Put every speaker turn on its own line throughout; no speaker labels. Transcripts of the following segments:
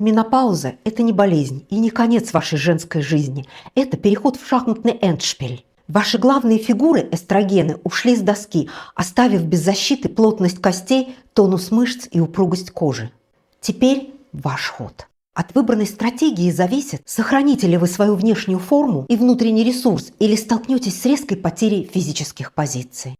Менопауза – это не болезнь и не конец вашей женской жизни. Это переход в шахматный эндшпиль. Ваши главные фигуры, эстрогены, ушли с доски, оставив без защиты плотность костей, тонус мышц и упругость кожи. Теперь ваш ход. От выбранной стратегии зависит, сохраните ли вы свою внешнюю форму и внутренний ресурс или столкнетесь с резкой потерей физических позиций.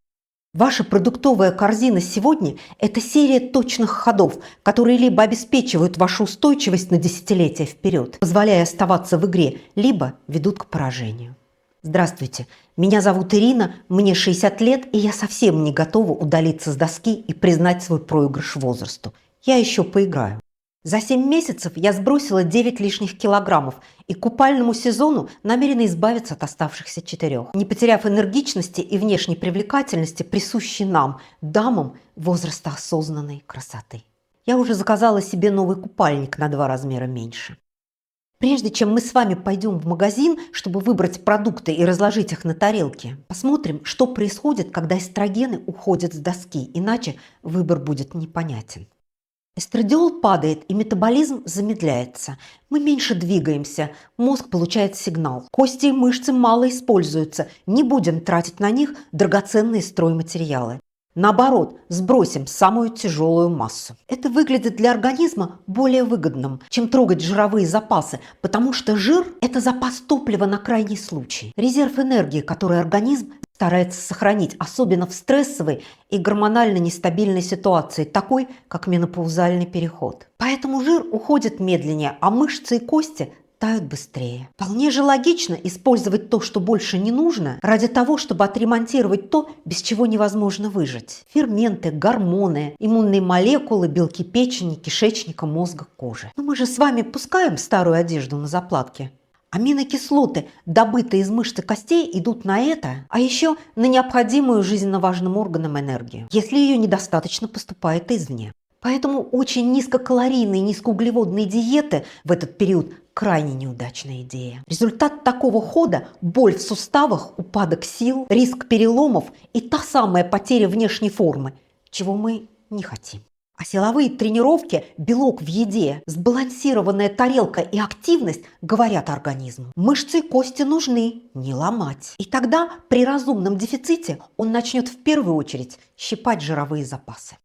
Ваша продуктовая корзина сегодня – это серия точных ходов, которые либо обеспечивают вашу устойчивость на десятилетия вперед, позволяя оставаться в игре, либо ведут к поражению. Здравствуйте, меня зовут Ирина, мне 60 лет, и я совсем не готова удалиться с доски и признать свой проигрыш возрасту. Я еще поиграю. За 7 месяцев я сбросила 9 лишних килограммов и к купальному сезону намерена избавиться от оставшихся 4, не потеряв энергичности и внешней привлекательности, присущей нам, дамам возраста осознанной красоты. Я уже заказала себе новый купальник на 2 размера меньше. Прежде чем мы с вами пойдем в магазин, чтобы выбрать продукты и разложить их на тарелке, посмотрим, что происходит, когда эстрогены уходят с доски, иначе выбор будет непонятен. Эстрадиол падает, и метаболизм замедляется. Мы меньше двигаемся, мозг получает сигнал. Кости и мышцы мало используются, не будем тратить на них драгоценные стройматериалы. Наоборот, сбросим самую тяжелую массу. Это выглядит для организма более выгодным, чем трогать жировые запасы, потому что жир – это запас топлива на крайний случай. Резерв энергии, который организм старается сохранить, особенно в стрессовой и гормонально нестабильной ситуации, такой, как менопаузальный переход. Поэтому жир уходит медленнее, а мышцы и кости тают быстрее. Вполне же логично использовать то, что больше не нужно, ради того, чтобы отремонтировать то, без чего невозможно выжить. Ферменты, гормоны, иммунные молекулы, белки печени, кишечника, мозга, кожи. Но мы же с вами пускаем старую одежду на заплатки. Аминокислоты, добытые из мышц и костей, идут на это, а еще на необходимую жизненно важным органам энергию, если ее недостаточно поступает извне. Поэтому очень низкокалорийные, низкоуглеводные диеты в этот период – крайне неудачная идея. Результат такого хода – боль в суставах, упадок сил, риск переломов и та самая потеря внешней формы, чего мы не хотим. А силовые тренировки, белок в еде, сбалансированная тарелка и активность говорят организму. Мышцы и кости нужны, не ломать. И тогда при разумном дефиците он начнет в первую очередь щипать жировые запасы.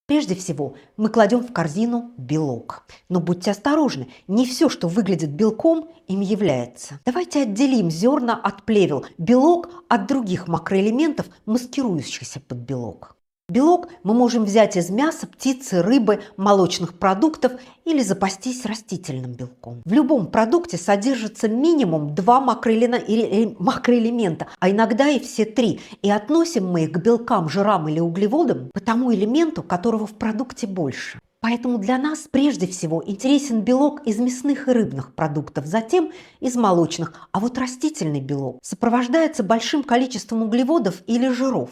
Прежде всего, мы кладем в корзину белок. Но будьте осторожны, не все, что выглядит белком, им является. Давайте отделим зерна от плевел, белок от других макроэлементов, маскирующихся под белок. Белок мы можем взять из мяса, птицы, рыбы, молочных продуктов или запастись растительным белком. В любом продукте содержится минимум 2 макроэлемента, а иногда и все 3. И относим мы их к белкам, жирам или углеводам по тому элементу, которого в продукте больше. Поэтому для нас прежде всего интересен белок из мясных и рыбных продуктов, затем из молочных, а вот растительный белок сопровождается большим количеством углеводов или жиров.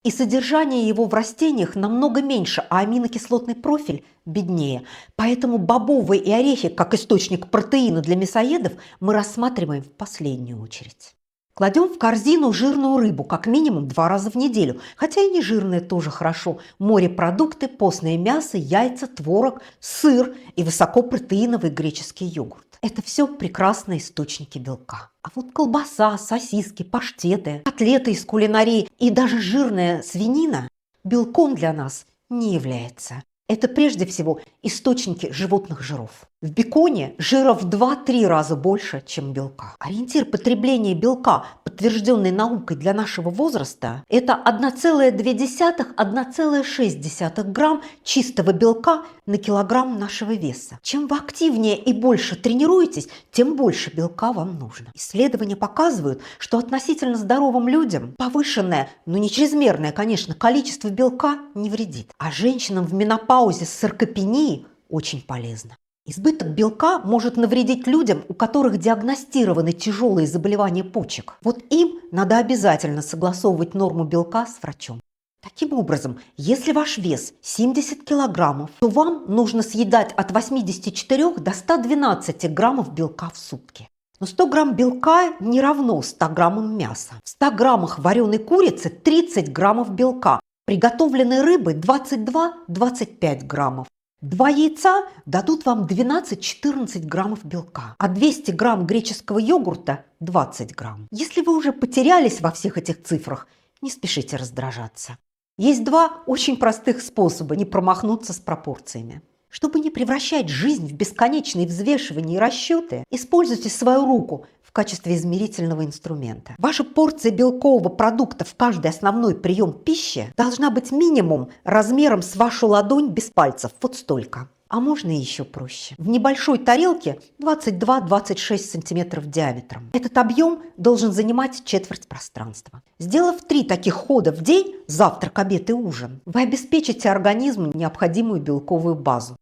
И содержание его в растениях намного меньше, а аминокислотный профиль беднее. Поэтому бобовые и орехи, как источник протеина для мясоедов, мы рассматриваем в последнюю очередь. Кладем в корзину жирную рыбу как минимум 2 раза в неделю, хотя и не жирная тоже хорошо. Морепродукты, постное мясо, яйца, творог, сыр и высокопротеиновый греческий йогурт. Это все прекрасные источники белка. А вот колбаса, сосиски, паштеты, котлеты из кулинарии и даже жирная свинина белком для нас не является. Это прежде всего источники животных жиров. В беконе жира в 2-3 раза больше, чем белка. Ориентир потребления белка, подтвержденный наукой для нашего возраста, это 1,2–1,6 грамм чистого белка на килограмм нашего веса. Чем вы активнее и больше тренируетесь, тем больше белка вам нужно. Исследования показывают, что относительно здоровым людям повышенное, но не чрезмерное, конечно, количество белка не вредит. А женщинам в менопаузе с саркопенией очень полезно. Избыток белка может навредить людям, у которых диагностированы тяжелые заболевания почек. Вот им надо обязательно согласовывать норму белка с врачом. Таким образом, если ваш вес 70 килограммов, то вам нужно съедать от 84 до 112 граммов белка в сутки. Но 100 грамм белка не равно 100 граммам мяса. В 100 граммах вареной курицы 30 граммов белка, приготовленной рыбы 22–25 граммов. 2 яйца дадут вам 12-14 граммов белка, а 200 грамм греческого йогурта – 20 грамм. Если вы уже потерялись во всех этих цифрах, не спешите раздражаться. Есть 2 очень простых способа не промахнуться с пропорциями. Чтобы не превращать жизнь в бесконечные взвешивания и расчеты, используйте свою руку в качестве измерительного инструмента. Ваша порция белкового продукта в каждый основной прием пищи должна быть минимум размером с вашу ладонь без пальцев, вот столько. А можно и еще проще. В небольшой тарелке 22-26 сантиметров диаметром. Этот объем должен занимать четверть пространства. Сделав 3 таких хода в день, завтрак, обед и ужин, вы обеспечите организму необходимую белковую базу.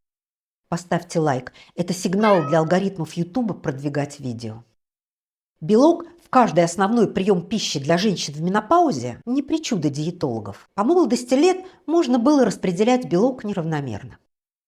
Поставьте лайк. Это сигнал для алгоритмов YouTube продвигать видео. Белок в каждый основной прием пищи для женщин в менопаузе не причуда диетологов. По молодости лет можно было распределять белок неравномерно.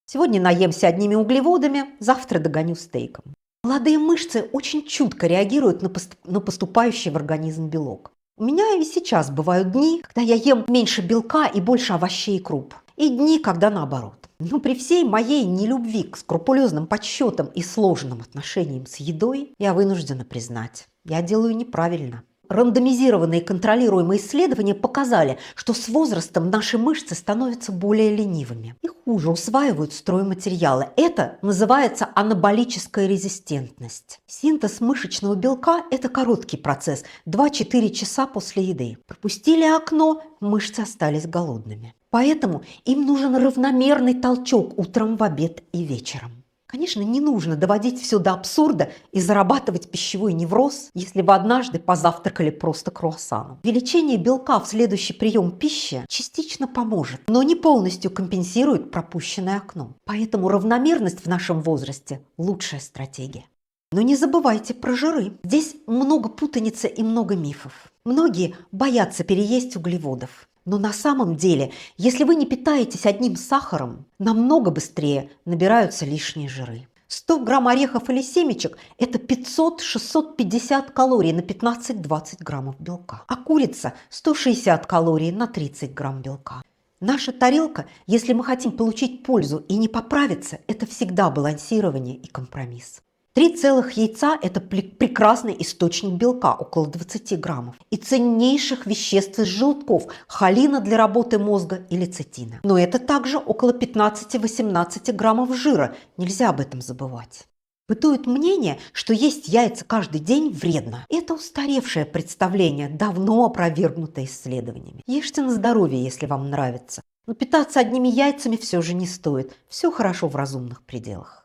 Сегодня наемся одними углеводами, завтра догоню стейком. Молодые мышцы очень чутко реагируют на поступающий в организм белок. У меня и сейчас бывают дни, когда я ем меньше белка и больше овощей и круп. И дни, когда наоборот. Но при всей моей нелюбви к скрупулезным подсчетам и сложным отношениям с едой, я вынуждена признать, я делаю неправильно. Рандомизированные контролируемые исследования показали, что с возрастом наши мышцы становятся более ленивыми и хуже усваивают стройматериалы. Это называется анаболическая резистентность. Синтез мышечного белка – это короткий процесс – 2-4 часа после еды. Пропустили окно, мышцы остались голодными. Поэтому им нужен равномерный толчок утром, в обед и вечером. Конечно, не нужно доводить все до абсурда и зарабатывать пищевой невроз, если вы однажды позавтракали просто круассаном. Увеличение белка в следующий прием пищи частично поможет, но не полностью компенсирует пропущенное окно. Поэтому равномерность в нашем возрасте – лучшая стратегия. Но не забывайте про жиры. Здесь много путаницы и много мифов. Многие боятся переесть углеводов. Но на самом деле, если вы не питаетесь одним сахаром, намного быстрее набираются лишние жиры. 100 грамм орехов или семечек – это 500-650 калорий на 15-20 граммов белка. А курица – 160 калорий на 30 грамм белка. Наша тарелка, если мы хотим получить пользу и не поправиться, это всегда балансирование и компромисс. 3 целых яйца – это прекрасный источник белка, около 20 граммов, и ценнейших веществ из желтков – холина для работы мозга и лецитина. Но это также около 15-18 граммов жира, нельзя об этом забывать. Бытует мнение, что есть яйца каждый день вредно. Это устаревшее представление, давно опровергнутое исследованиями. Ешьте на здоровье, если вам нравится. Но питаться одними яйцами все же не стоит. Все хорошо в разумных пределах.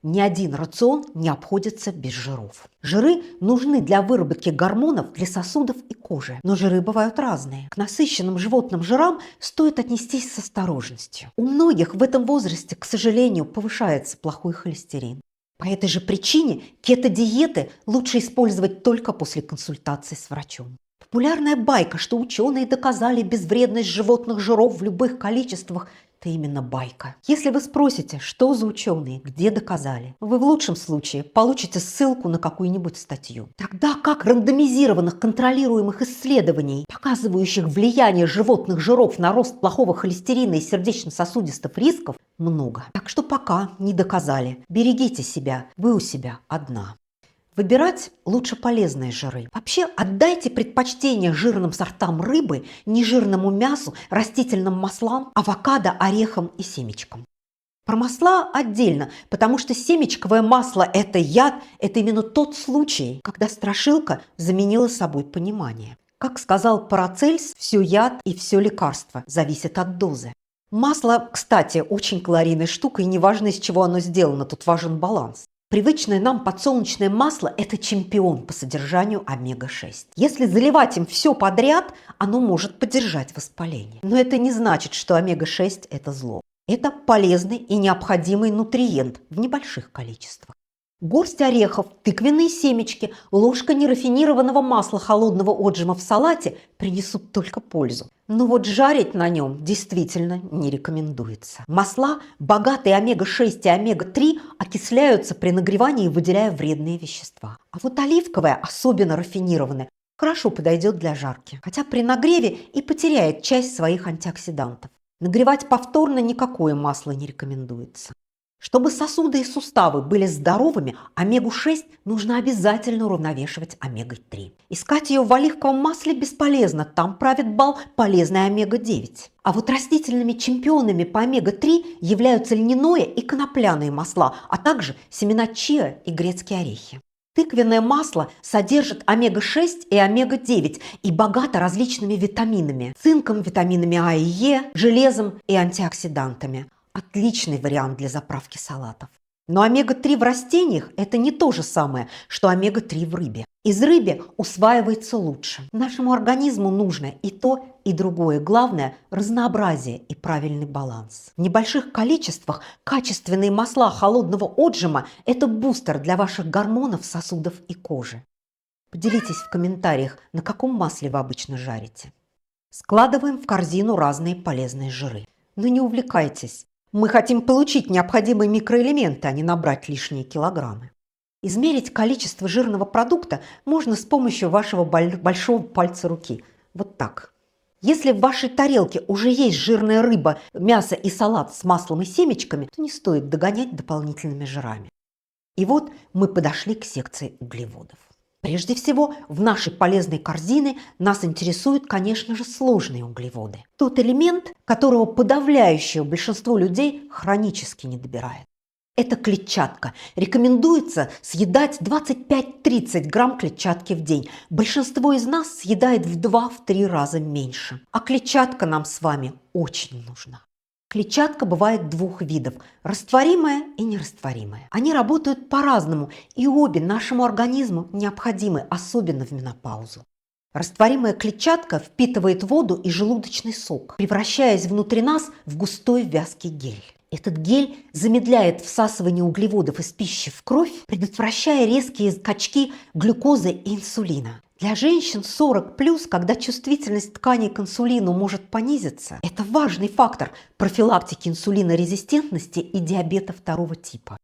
Ни один рацион не обходится без жиров. Жиры нужны для выработки гормонов для сосудов и кожи. Но жиры бывают разные. К насыщенным животным жирам стоит отнестись с осторожностью. У многих в этом возрасте, к сожалению, повышается плохой холестерин. По этой же причине кето-диеты лучше использовать только после консультации с врачом. Популярная байка, что ученые доказали безвредность животных жиров в любых количествах, это именно байка. Если вы спросите, что за ученые, где доказали, вы в лучшем случае получите ссылку на какую-нибудь статью. Тогда как рандомизированных контролируемых исследований, показывающих влияние животных жиров на рост плохого холестерина и сердечно-сосудистых рисков, много. Так что пока не доказали. Берегите себя, вы у себя одна. Выбирать лучше полезные жиры. Вообще отдайте предпочтение жирным сортам рыбы, нежирному мясу, растительным маслам, авокадо, орехам и семечкам. Про масла отдельно, потому что семечковое масло – это яд, это именно тот случай, когда страшилка заменила собой понимание. Как сказал Парацельс, все яд и все лекарство зависит от дозы. Масло, кстати, очень калорийная штука, и неважно, из чего оно сделано, тут важен баланс. Привычное нам подсолнечное масло – это чемпион по содержанию омега-6. Если заливать им все подряд, оно может поддержать воспаление. Но это не значит, что омега-6 – это зло. Это полезный и необходимый нутриент в небольших количествах. Горсть орехов, тыквенные семечки, ложка нерафинированного масла холодного отжима в салате принесут только пользу. Но вот жарить на нем действительно не рекомендуется. Масла, богатые омега-6 и омега-3, окисляются при нагревании, выделяя вредные вещества. А вот оливковое, особенно рафинированное, хорошо подойдет для жарки, хотя при нагреве и потеряет часть своих антиоксидантов. Нагревать повторно никакое масло не рекомендуется. Чтобы сосуды и суставы были здоровыми, омегу-6 нужно обязательно уравновешивать омегой-3. Искать ее в оливковом масле бесполезно, там правит бал полезная омега-9. А вот растительными чемпионами по омега-3 являются льняное и конопляные масла, а также семена чиа и грецкие орехи. Тыквенное масло содержит омега-6 и омега-9 и богато различными витаминами, цинком, витаминами А и Е, железом и антиоксидантами. Отличный вариант для заправки салатов. Но омега-3 в растениях – это не то же самое, что омега-3 в рыбе. Из рыбы усваивается лучше. Нашему организму нужно и то, и другое. Главное – разнообразие и правильный баланс. В небольших количествах качественные масла холодного отжима – это бустер для ваших гормонов, сосудов и кожи. Поделитесь в комментариях, на каком масле вы обычно жарите. Складываем в корзину разные полезные жиры. Но не увлекайтесь. Мы хотим получить необходимые микроэлементы, а не набрать лишние килограммы. Измерить количество жирного продукта можно с помощью вашего большого пальца руки. Вот так. Если в вашей тарелке уже есть жирная рыба, мясо и салат с маслом и семечками, то не стоит догонять дополнительными жирами. И вот мы подошли к секции углеводов. Прежде всего, в нашей полезной корзине нас интересуют, конечно же, сложные углеводы. Тот элемент, которого подавляющее большинство людей хронически не добирает. Это клетчатка. Рекомендуется съедать 25-30 грамм клетчатки в день. Большинство из нас съедает в 2-3 раза меньше. А клетчатка нам с вами очень нужна. Клетчатка бывает двух видов – растворимая и нерастворимая. Они работают по-разному, и обе нашему организму необходимы, особенно в менопаузу. Растворимая клетчатка впитывает воду и желудочный сок, превращаясь внутри нас в густой вязкий гель. Этот гель замедляет всасывание углеводов из пищи в кровь, предотвращая резкие скачки глюкозы и инсулина. Для женщин 40+, когда чувствительность тканей к инсулину может понизиться, это важный фактор профилактики инсулинорезистентности и диабета второго типа.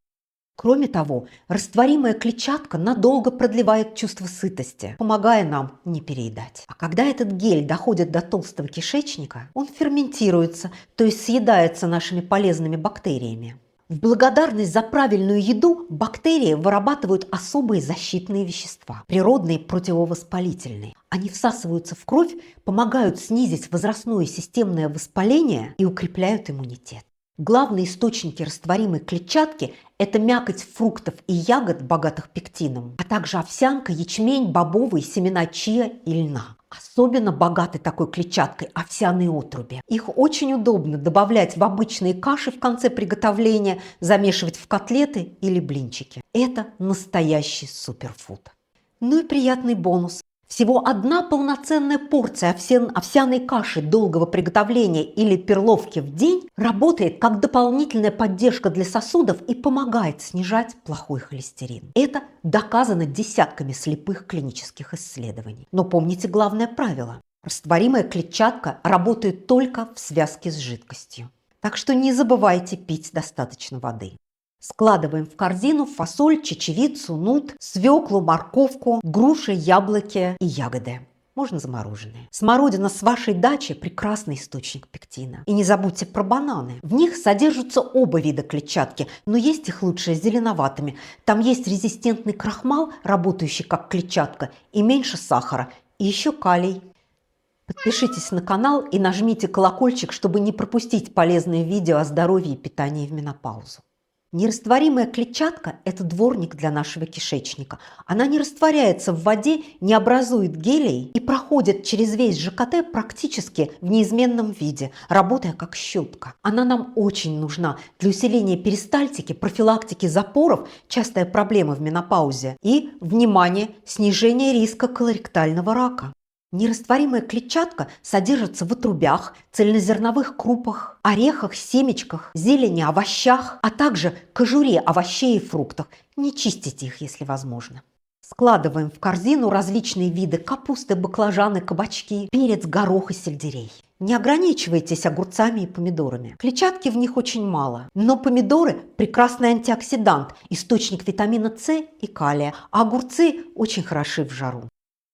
Кроме того, растворимая клетчатка надолго продлевает чувство сытости, помогая нам не переедать. А когда этот гель доходит до толстого кишечника, он ферментируется, то есть съедается нашими полезными бактериями. В благодарность за правильную еду бактерии вырабатывают особые защитные вещества, природные противовоспалительные. Они всасываются в кровь, помогают снизить возрастное системное воспаление и укрепляют иммунитет. Главные источники растворимой клетчатки – это мякоть фруктов и ягод, богатых пектином, а также овсянка, ячмень, бобовые, семена чиа и льна. Особенно богаты такой клетчаткой овсяные отруби. Их очень удобно добавлять в обычные каши в конце приготовления, замешивать в котлеты или блинчики. Это настоящий суперфуд. Ну и приятный бонус. Всего одна полноценная порция овсяной каши долгого приготовления или перловки в день работает как дополнительная поддержка для сосудов и помогает снижать плохой холестерин. Это доказано десятками слепых клинических исследований. Но помните главное правило. Растворимая клетчатка работает только в связке с жидкостью. Так что не забывайте пить достаточно воды. Складываем в корзину фасоль, чечевицу, нут, свеклу, морковку, груши, яблоки и ягоды. Можно замороженные. Смородина с вашей дачи – прекрасный источник пектина. И не забудьте про бананы. В них содержатся оба вида клетчатки, но есть их лучше зеленоватыми. Там есть резистентный крахмал, работающий как клетчатка, и меньше сахара, и еще калий. Подпишитесь на канал и нажмите колокольчик, чтобы не пропустить полезные видео о здоровье и питании в менопаузу. Нерастворимая клетчатка – это дворник для нашего кишечника. Она не растворяется в воде, не образует гелий и проходит через весь ЖКТ практически в неизменном виде, работая как щетка. Она нам очень нужна для усиления перистальтики, профилактики запоров, частая проблема в менопаузе, и, внимание, снижения риска колоректального рака. Нерастворимая клетчатка содержится в отрубях, цельнозерновых крупах, орехах, семечках, зелени, овощах, а также кожуре овощей и фруктов. Не чистите их, если возможно. Складываем в корзину различные виды капусты, баклажаны, кабачки, перец, горох и сельдерей. Не ограничивайтесь огурцами и помидорами. Клетчатки в них очень мало. Но помидоры – прекрасный антиоксидант, источник витамина С и калия, а огурцы очень хороши в жару.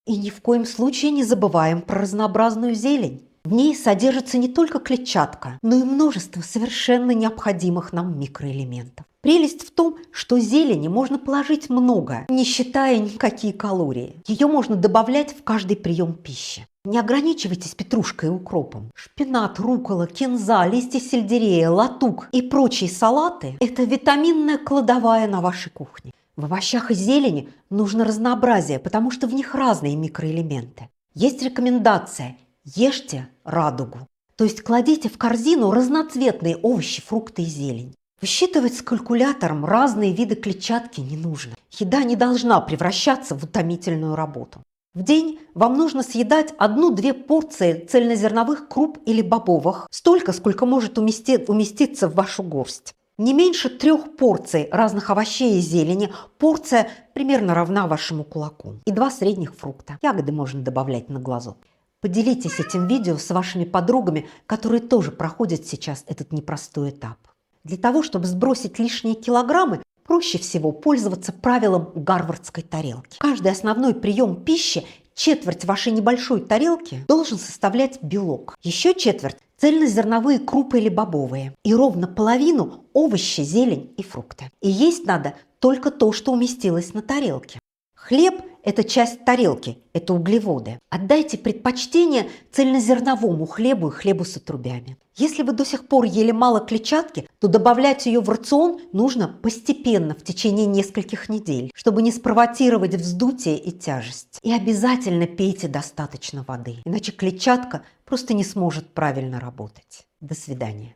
И ни в коем случае не забываем про разнообразную зелень. В ней содержится не только клетчатка, но и множество совершенно необходимых нам микроэлементов. Прелесть в том, что зелени можно положить много, не считая никакие калории. Ее можно добавлять в каждый прием пищи. Не ограничивайтесь петрушкой и укропом. Шпинат, руккола, кинза, листья сельдерея, латук и прочие салаты – это витаминная кладовая на вашей кухне. В овощах и зелени нужно разнообразие, потому что в них разные микроэлементы. Есть рекомендация – ешьте радугу. То есть кладите в корзину разноцветные овощи, фрукты и зелень. Высчитывать с калькулятором разные виды клетчатки не нужно. Еда не должна превращаться в утомительную работу. В день вам нужно съедать 1-2 порции цельнозерновых круп или бобовых, столько, сколько может уместиться в вашу горсть. Не меньше 3 порций разных овощей и зелени, порция примерно равна вашему кулаку. И 2 средних фрукта. Ягоды можно добавлять на глазок. Поделитесь этим видео с вашими подругами, которые тоже проходят сейчас этот непростой этап. Для того, чтобы сбросить лишние килограммы, проще всего пользоваться правилом гарвардской тарелки. Каждый основной прием пищи, четверть вашей небольшой тарелки, должен составлять белок. Еще четверть – цельнозерновые крупы или бобовые. И ровно половину – овощи, зелень и фрукты. И есть надо только то, что уместилось на тарелке. Хлеб – это часть тарелки, это углеводы. Отдайте предпочтение цельнозерновому хлебу и хлебу с отрубями. Если вы до сих пор ели мало клетчатки, то добавлять ее в рацион нужно постепенно в течение нескольких недель, чтобы не спровоцировать вздутие и тяжесть. И обязательно пейте достаточно воды, иначе клетчатка просто не сможет правильно работать. До свидания.